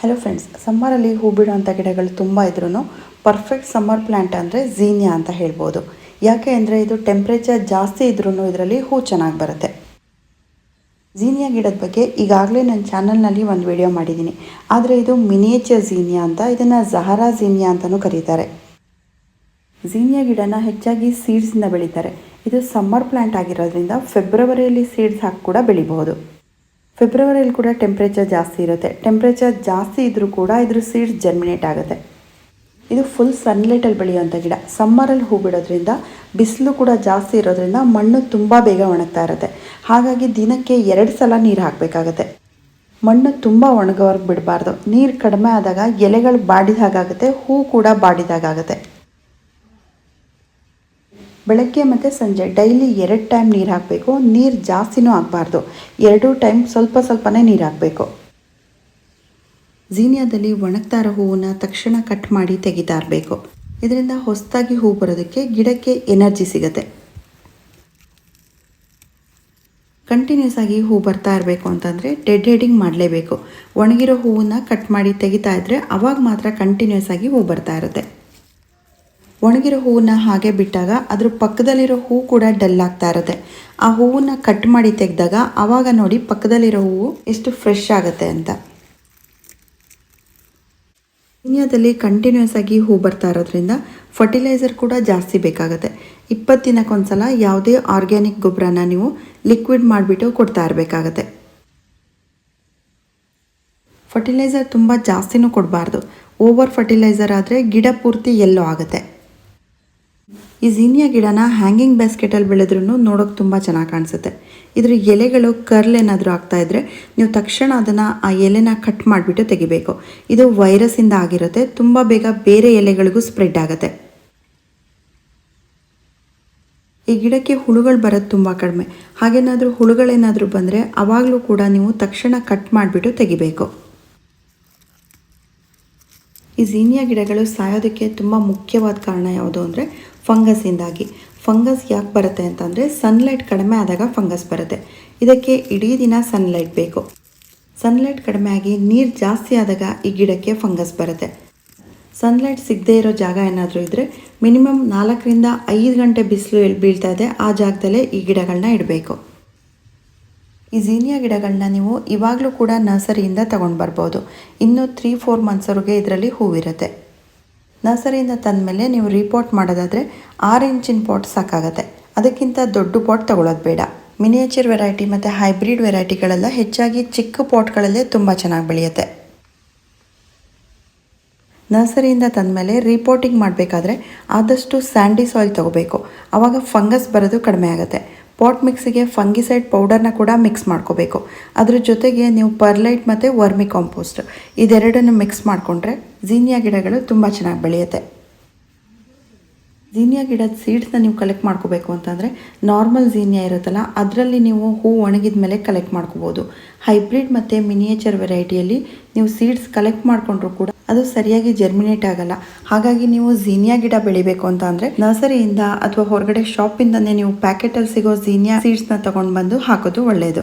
Hello friends, ಸಮ್ಮರಲ್ಲಿ ಹೂ ಬಿಡುವಂಥ ಗಿಡಗಳು ತುಂಬ ಇದ್ರೂ ಪರ್ಫೆಕ್ಟ್ ಸಮ್ಮರ್ ಪ್ಲ್ಯಾಂಟ್ ಅಂದರೆ ಝೀನಿಯಾ ಅಂತ ಹೇಳ್ಬೋದು. ಯಾಕೆ ಅಂದರೆ ಇದು ಟೆಂಪ್ರೇಚರ್ ಜಾಸ್ತಿ ಇದ್ರೂ ಇದರಲ್ಲಿ ಹೂ ಚೆನ್ನಾಗಿ ಬರುತ್ತೆ. ಝೀನಿಯಾ ಗಿಡದ ಬಗ್ಗೆ ಈಗಾಗಲೇ ನನ್ನ ಚಾನಲ್ನಲ್ಲಿ ಒಂದು ವಿಡಿಯೋ ಮಾಡಿದ್ದೀನಿ. ಆದರೆ ಇದು ಮಿನಿಯೇಚರ್ ಝೀನಿಯಾ ಅಂತ, ಇದನ್ನು ಝಹರಾ ಝೀನಿಯಾ ಅಂತಲೂ ಕರೀತಾರೆ. ಝೀನಿಯಾ ಗಿಡನ ಹೆಚ್ಚಾಗಿ ಸೀಡ್ಸಿಂದ ಬೆಳೀತಾರೆ. ಇದು ಸಮ್ಮರ್ ಪ್ಲ್ಯಾಂಟ್ ಆಗಿರೋದ್ರಿಂದ ಫೆಬ್ರವರಿಯಲ್ಲಿ ಸೀಡ್ಸ್ ಹಾಕಿ ಕೂಡ ಬೆಳಿಬಹುದು. ಫೆಬ್ರವರಿಯಲ್ಲಿ ಕೂಡ ಟೆಂಪ್ರೇಚರ್ ಜಾಸ್ತಿ ಇರುತ್ತೆ. ಟೆಂಪ್ರೇಚರ್ ಜಾಸ್ತಿ ಇದ್ದರೂ ಕೂಡ ಇದ್ರ ಸೀಡ್ಸ್ ಜರ್ಮಿನೇಟ್ ಆಗುತ್ತೆ. ಇದು ಫುಲ್ ಸನ್ಲೈಟಲ್ಲಿ ಬೆಳೆಯುವಂಥ ಗಿಡ. ಸಮ್ಮರಲ್ಲಿ ಹೂ ಬಿಡೋದ್ರಿಂದ ಬಿಸಿಲು ಕೂಡ ಜಾಸ್ತಿ ಇರೋದ್ರಿಂದ ಮಣ್ಣು ತುಂಬ ಬೇಗ ಒಣಗ್ತಾ ಇರುತ್ತೆ. ಹಾಗಾಗಿ ದಿನಕ್ಕೆ 2 ಸಲ ನೀರು ಹಾಕಬೇಕಾಗತ್ತೆ. ಮಣ್ಣು ತುಂಬ ಒಣಗೋವರೆಗೆ ಬಿಡಬಾರ್ದು. ನೀರು ಕಡಿಮೆ ಆದಾಗ ಎಲೆಗಳು ಬಾಡಿದಾಗುತ್ತೆ, ಹೂ ಕೂಡ ಬಾಡಿದಾಗುತ್ತೆ. ಬೆಳಗ್ಗೆ ಮತ್ತು ಸಂಜೆ ಡೈಲಿ 2 ಟೈಮ್ ನೀರು ಹಾಕಬೇಕು. ನೀರು ಜಾಸ್ತಿನೂ ಆಗಬಾರ್ದು, 2 ಟೈಮ್ ಸ್ವಲ್ಪ ಸ್ವಲ್ಪನೇ ನೀರು ಹಾಕಬೇಕು. ಝೀನಿಯಾದಲ್ಲಿ ಒಣಗ್ತಾ ಇರೋ ಹೂವನ್ನು ತಕ್ಷಣ ಕಟ್ ಮಾಡಿ ತೆಗಿತಾ ಇರಬೇಕು. ಇದರಿಂದ ಹೊಸದಾಗಿ ಹೂ ಬರೋದಕ್ಕೆ ಗಿಡಕ್ಕೆ ಎನರ್ಜಿ ಸಿಗುತ್ತೆ. ಕಂಟಿನ್ಯೂಸ್ ಆಗಿ ಹೂ ಬರ್ತಾ ಇರಬೇಕು ಅಂತಂದರೆ ಡೆಡ್ ಹೆಡಿಂಗ್ ಮಾಡಲೇಬೇಕು. ಒಣಗಿರೋ ಹೂವನ್ನು ಕಟ್ ಮಾಡಿ ತೆಗಿತಾ ಇದ್ದರೆ ಅವಾಗ ಮಾತ್ರ ಕಂಟಿನ್ಯೂಸ್ ಆಗಿ ಹೂ ಬರ್ತಾ ಇರುತ್ತೆ. ಒಣಗಿರೋ ಹೂವನ್ನು ಹಾಗೆ ಬಿಟ್ಟಾಗ ಅದ್ರ ಪಕ್ಕದಲ್ಲಿರೋ ಹೂ ಕೂಡ ಡಲ್ ಆಗ್ತಾ ಇರುತ್ತೆ. ಆ ಹೂವನ್ನು ಕಟ್ ಮಾಡಿ ತೆಗೆದಾಗ ಆವಾಗ ನೋಡಿ ಪಕ್ಕದಲ್ಲಿರೋ ಹೂವು ಎಷ್ಟು ಫ್ರೆಶ್ ಆಗುತ್ತೆ ಅಂತ. ಝೀನಿಯಾದಲ್ಲಿ ಕಂಟಿನ್ಯೂಸ್ ಆಗಿ ಹೂ ಬರ್ತಾ ಇರೋದ್ರಿಂದ ಫರ್ಟಿಲೈಸರ್ ಕೂಡ ಜಾಸ್ತಿ ಬೇಕಾಗುತ್ತೆ. 20 ದಿನಕ್ಕೊಂದ್ಸಲ ಯಾವುದೇ ಆರ್ಗ್ಯಾನಿಕ್ ಗೊಬ್ಬರನ ನೀವು ಲಿಕ್ವಿಡ್ ಮಾಡಿಬಿಟ್ಟು ಕೊಡ್ತಾ ಇರಬೇಕಾಗತ್ತೆ. ಫರ್ಟಿಲೈಸರ್ ತುಂಬ ಜಾಸ್ತಿನೂ ಕೊಡಬಾರ್ದು. ಓವರ್ ಫರ್ಟಿಲೈಸರ್ ಆದರೆ ಗಿಡ ಪೂರ್ತಿ ಎಲ್ಲೋ ಆಗುತ್ತೆ. ಈ ಝೀನಿಯಾ ಗಿಡನ ಹ್ಯಾಂಗಿಂಗ್ ಬ್ಯಾಸ್ಕೆಟಲ್ಲಿ ಬೆಳೆದ್ರೂ ನೋಡೋಕೆ ತುಂಬ ಚೆನ್ನಾಗಿ ಕಾಣಿಸುತ್ತೆ. ಇದ್ರ ಎಲೆಗಳು ಕರ್ಲ್ ಏನಾದರೂ ಆಗ್ತಾಯಿದ್ರೆ ನೀವು ತಕ್ಷಣ ಅದನ್ನು ಆ ಎಲೆನ ಕಟ್ ಮಾಡಿಬಿಟ್ಟು ತೆಗಿಬೇಕು. ಇದು ವೈರಸ್ಸಿಂದ ಆಗಿರುತ್ತೆ, ತುಂಬ ಬೇಗ ಬೇರೆ ಎಲೆಗಳಿಗೂ ಸ್ಪ್ರೆಡ್ ಆಗುತ್ತೆ. ಈ ಗಿಡಕ್ಕೆ ಹುಳುಗಳು ಬರೋದು ತುಂಬ ಕಡಿಮೆ. ಹಾಗೇನಾದರೂ ಹುಳುಗಳೇನಾದರೂ ಬಂದರೆ ಆವಾಗಲೂ ಕೂಡ ನೀವು ತಕ್ಷಣ ಕಟ್ ಮಾಡಿಬಿಟ್ಟು ತೆಗಿಬೇಕು. ಈ ಝೀನಿಯಾ ಗಿಡಗಳು ಸಾಯೋದಕ್ಕೆ ತುಂಬ ಮುಖ್ಯವಾದ ಕಾರಣ ಯಾವುದು ಅಂದರೆ ಫಂಗಸ್ಸಿಂದಾಗಿ. ಫಂಗಸ್ ಯಾಕೆ ಬರುತ್ತೆ ಅಂತಂದರೆ ಸನ್ಲೈಟ್ ಕಡಿಮೆ ಆದಾಗ ಫಂಗಸ್ ಬರುತ್ತೆ. ಇದಕ್ಕೆ ಇಡೀ ದಿನ ಸನ್ಲೈಟ್ ಬೇಕು. ಸನ್ಲೈಟ್ ಕಡಿಮೆ ಆಗಿ ನೀರು ಜಾಸ್ತಿ ಆದಾಗ ಈ ಗಿಡಕ್ಕೆ ಫಂಗಸ್ ಬರುತ್ತೆ. ಸನ್ಲೈಟ್ ಸಿಗದೇ ಇರೋ ಜಾಗ ಏನಾದರೂ ಇದ್ದರೆ ಮಿನಿಮಮ್ 4 ರಿಂದ 5 ಗಂಟೆ ಬಿಸಿಲು ಬೀಳ್ತಾ ಇದೆ, ಆ ಜಾಗದಲ್ಲೇ ಈ ಗಿಡಗಳನ್ನ ಇಡಬೇಕು. ಈ ಝೀನಿಯಾ ಗಿಡಗಳನ್ನ ನೀವು ಇವಾಗಲೂ ಕೂಡ ನರ್ಸರಿಯಿಂದ ತೊಗೊಂಡು ಬರ್ಬೋದು. ಇನ್ನೂ 3-4 ಮಂತ್ಸ್ವರೆಗೆ ಇದರಲ್ಲಿ ಹೂವಿರುತ್ತೆ. ನರ್ಸರಿಯಿಂದ ತಂದಮೇಲೆ ನೀವು ರೀಪಾಟ್ ಮಾಡೋದಾದರೆ 6 ಇಂಚಿನ ಪಾಟ್ ಸಾಕಾಗುತ್ತೆ. ಅದಕ್ಕಿಂತ ದೊಡ್ಡ ಪಾಟ್ ತೊಗೊಳ್ಳೋದು ಬೇಡ. ಮಿನಿಯೇಚರ್ ವೆರೈಟಿ ಮತ್ತು ಹೈಬ್ರಿಡ್ ವೆರೈಟಿಗಳೆಲ್ಲ ಹೆಚ್ಚಾಗಿ ಚಿಕ್ಕ ಪಾಟ್ಗಳಲ್ಲೇ ತುಂಬ ಚೆನ್ನಾಗಿ ಬೆಳೆಯುತ್ತೆ. ನರ್ಸರಿಯಿಂದ ತಂದಮೇಲೆ ರೀಪಾಟಿಂಗ್ ಮಾಡಬೇಕಾದ್ರೆ ಆದಷ್ಟು ಸ್ಯಾಂಡಿ ಸಾಯಿಲ್ ತೊಗೋಬೇಕು. ಆವಾಗ ಫಂಗಸ್ ಬರೋದು ಕಡಿಮೆ ಆಗುತ್ತೆ. ಪಾಟ್ ಮಿಕ್ಸಿಗೆ ಫಂಗಿಸೈಡ್ ಪೌಡರ್ನ ಕೂಡ ಮಿಕ್ಸ್ ಮಾಡ್ಕೋಬೇಕು. ಅದ್ರ ಜೊತೆಗೆ ನೀವು ಪರ್ಲೈಟ್ ಮತ್ತು ವರ್ಮಿ ಕಾಂಪೋಸ್ಟ್ ಇದೆರಡನ್ನು ಮಿಕ್ಸ್ ಮಾಡಿಕೊಂಡ್ರೆ ಝೀನಿಯಾ ಗಿಡಗಳು ತುಂಬ ಚೆನ್ನಾಗಿ ಬೆಳೆಯುತ್ತೆ. ಝೀನಿಯಾ ಗಿಡದ ಸೀಡ್ಸ್ನ ನೀವು ಕಲೆಕ್ಟ್ ಮಾಡ್ಕೋಬೇಕು ಅಂತಂದರೆ ನಾರ್ಮಲ್ ಝೀನಿಯಾ ಇರುತ್ತಲ್ಲ ಅದರಲ್ಲಿ ನೀವು ಹೂ ಒಣಗಿದ ಮೇಲೆ ಕಲೆಕ್ಟ್ ಮಾಡ್ಕೋಬೋದು. ಹೈಬ್ರಿಡ್ ಮತ್ತು ಮಿನಿಯೇಚರ್ ವೆರೈಟಿಯಲ್ಲಿ ನೀವು ಸೀಡ್ಸ್ ಕಲೆಕ್ಟ್ ಮಾಡಿಕೊಂಡ್ರೂ ಕೂಡ ಅದು ಸರಿಯಾಗಿ ಜರ್ಮಿನೇಟ್ ಆಗಲ್ಲ. ಹಾಗಾಗಿ ನೀವು ಝೀನಿಯಾ ಗಿಡ ಬೆಳಿಬೇಕು ಅಂತ ಅಂದರೆ ನರ್ಸರಿಯಿಂದ ಅಥವಾ ಹೊರಗಡೆ ಶಾಪಿಂದನೇ ನೀವು ಪ್ಯಾಕೆಟಲ್ಲಿ ಸಿಗೋ ಝೀನಿಯಾ ಸೀಡ್ಸ್ನ ತೊಗೊಂಡು ಬಂದು ಹಾಕೋದು ಒಳ್ಳೆಯದು.